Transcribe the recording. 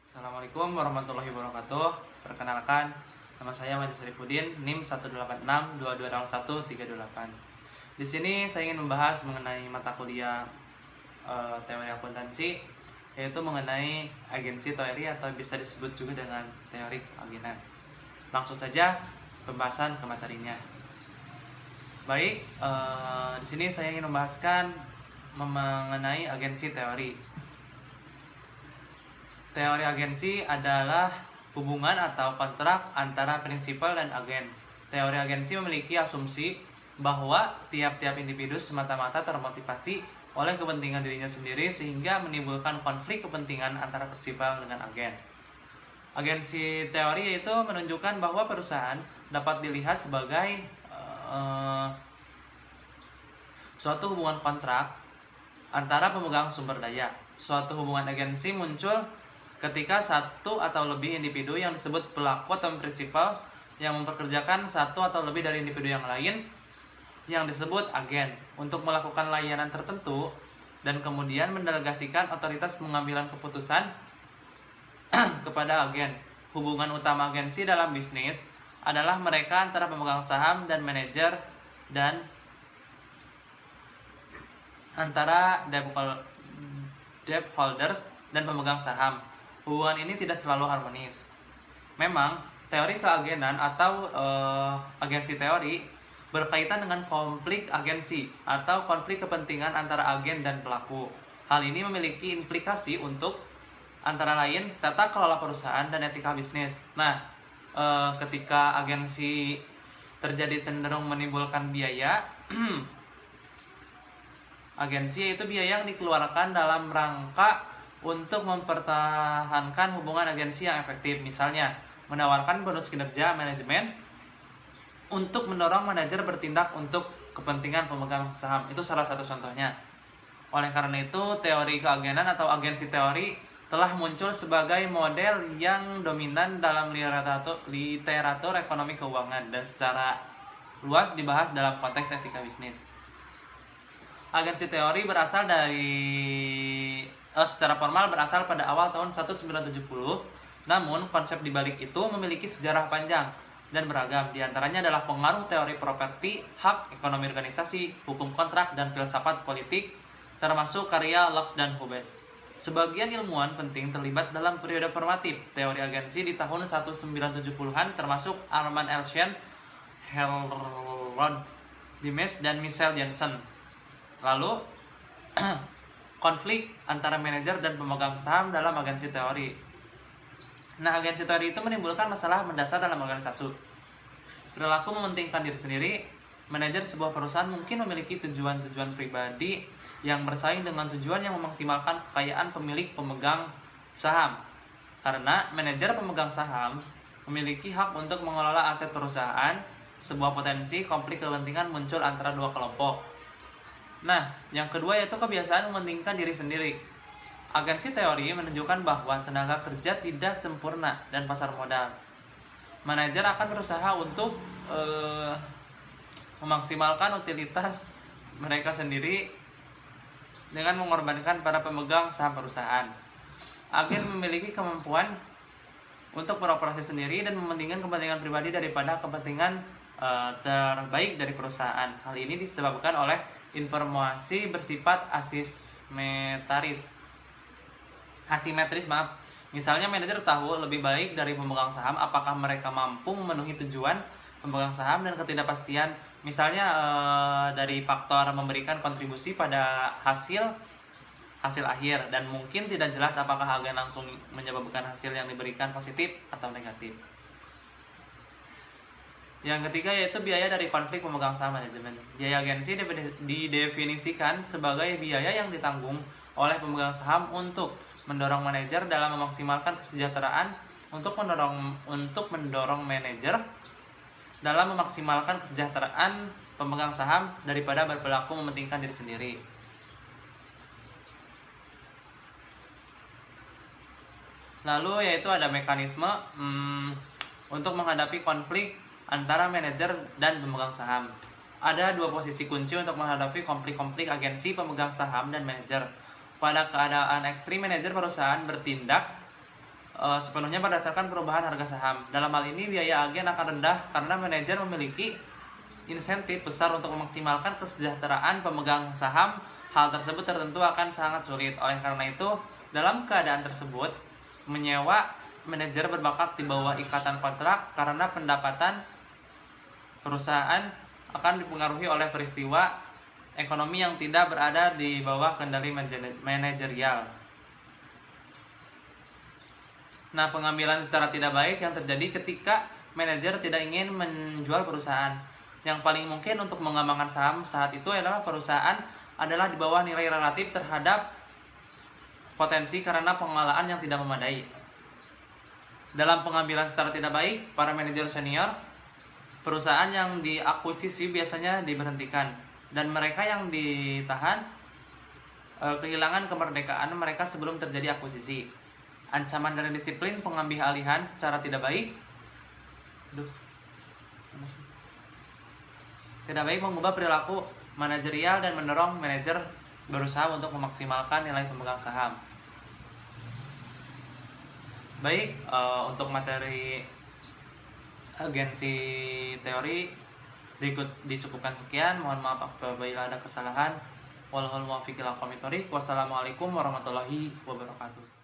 Assalamualaikum warahmatullahi wabarakatuh. Perkenalkan, nama saya Madi Sarifudin, NIM 186220138. Di sini saya ingin membahas mengenai mata kuliah teori akuntansi, yaitu mengenai agensi teori atau bisa disebut juga dengan teori agenan. Langsung saja pembahasan ke materinya. Baik, di sini saya ingin membahaskan mengenai agensi teori. Teori agensi adalah hubungan atau kontrak antara prinsipal dan agen. Teori agensi memiliki asumsi bahwa tiap-tiap individu semata-mata termotivasi oleh kepentingan dirinya sendiri sehingga menimbulkan konflik kepentingan antara prinsipal dengan agen. Agensi teori yaitu menunjukkan bahwa perusahaan dapat dilihat sebagai suatu hubungan kontrak antara pemegang sumber daya. Suatu hubungan agensi muncul ketika satu atau lebih individu yang disebut pelaku atau prinsipal yang mempekerjakan satu atau lebih dari individu yang lain yang disebut agen untuk melakukan layanan tertentu dan kemudian mendelegasikan otoritas pengambilan keputusan kepada agen. Hubungan utama agensi dalam bisnis adalah mereka antara pemegang saham dan manajer dan antara debt holders dan pemegang saham. Hubungan ini tidak selalu harmonis. Memang, teori keagenan atau agensi teori berkaitan dengan konflik agensi atau konflik kepentingan antara agen dan pelaku. Hal ini memiliki implikasi untuk antara lain tata kelola perusahaan dan etika bisnis. Nah, ketika agensi terjadi cenderung menimbulkan biaya, agensi yaitu biaya yang dikeluarkan dalam rangka untuk mempertahankan hubungan agensi yang efektif. Misalnya, menawarkan bonus kinerja manajemen untuk mendorong manajer bertindak untuk kepentingan pemegang saham. Itu salah satu contohnya. Oleh karena itu, teori keagenan atau agensi teori telah muncul sebagai model yang dominan dalam literatur ekonomi keuangan dan secara luas dibahas dalam konteks etika bisnis. Agensi teori berasal secara formal berasal pada awal tahun 1970, namun konsep dibalik itu memiliki sejarah panjang dan beragam. Di antaranya adalah pengaruh teori properti, hak, ekonomi organisasi, hukum kontrak, dan filsafat politik, termasuk karya Locke dan Hobbes. Sebagian ilmuwan penting terlibat dalam periode formatif teori agensi di tahun 1970-an, termasuk Armand Elshen, Harold Dimes, dan Michel Jensen. Lalu, konflik antara manajer dan pemegang saham dalam agensi teori. Nah, agensi teori itu menimbulkan masalah mendasar dalam organisasi. Perilaku mementingkan diri sendiri. Manajer sebuah perusahaan mungkin memiliki tujuan-tujuan pribadi yang bersaing dengan tujuan yang memaksimalkan kekayaan pemilik pemegang saham. Karena manajer pemegang saham memiliki hak untuk mengelola aset perusahaan, sebuah potensi konflik kepentingan muncul antara dua kelompok. Nah, yang kedua yaitu kebiasaan mementingkan diri sendiri. Agensi teori menunjukkan bahwa tenaga kerja tidak sempurna dan pasar modal. Manajer akan berusaha untuk memaksimalkan utilitas mereka sendiri dengan mengorbankan para pemegang saham perusahaan. Agen memiliki kemampuan untuk beroperasi sendiri dan mementingkan kepentingan pribadi daripada kepentingan terbaik dari perusahaan. Hal ini disebabkan oleh informasi bersifat asimetris. Misalnya manajer tahu lebih baik dari pemegang saham apakah mereka mampu memenuhi tujuan pemegang saham dan ketidakpastian. Misalnya dari faktor memberikan kontribusi pada hasil akhir dan mungkin tidak jelas apakah agen langsung menyebabkan hasil yang diberikan positif atau negatif. Yang ketiga yaitu biaya dari konflik pemegang saham manajemen. Biaya agensi didefinisikan sebagai biaya yang ditanggung oleh pemegang saham untuk mendorong manajer dalam memaksimalkan kesejahteraan, untuk mendorong manajer dalam memaksimalkan kesejahteraan pemegang saham daripada berperilaku mementingkan diri sendiri. Lalu yaitu ada mekanisme untuk menghadapi konflik antara manajer dan pemegang saham. Ada dua posisi kunci untuk menghadapi konflik-konflik agensi pemegang saham dan manajer. Pada keadaan ekstrim, manajer perusahaan bertindak sepenuhnya berdasarkan perubahan harga saham. Dalam hal ini biaya agen akan rendah karena manajer memiliki insentif besar untuk memaksimalkan kesejahteraan pemegang saham. Hal tersebut tentu akan sangat sulit. Oleh karena itu, dalam keadaan tersebut, menyewa manajer berbakat di bawah ikatan kontrak karena pendapatan perusahaan akan dipengaruhi oleh peristiwa ekonomi yang tidak berada di bawah kendali manajerial. Nah, pengambilan secara tidak baik yang terjadi ketika manajer tidak ingin menjual perusahaan. Yang paling mungkin untuk mengembangkan saham saat itu adalah perusahaan adalah di bawah nilai relatif terhadap potensi karena pengelolaan yang tidak memadai. Dalam pengambilan secara tidak baik, para manajer senior perusahaan yang diakuisisi biasanya diberhentikan dan mereka yang ditahan kehilangan kemerdekaan mereka sebelum terjadi akuisisi. Ancaman dari disiplin pengambil alihan secara tidak baik mengubah perilaku manajerial dan mendorong manajer berusaha untuk memaksimalkan nilai pemegang saham. Baik, untuk materi agensi teori dicukupkan sekian. Mohon maaf apabila ada kesalahan. Wassalamualaikum warahmatullahi wabarakatuh.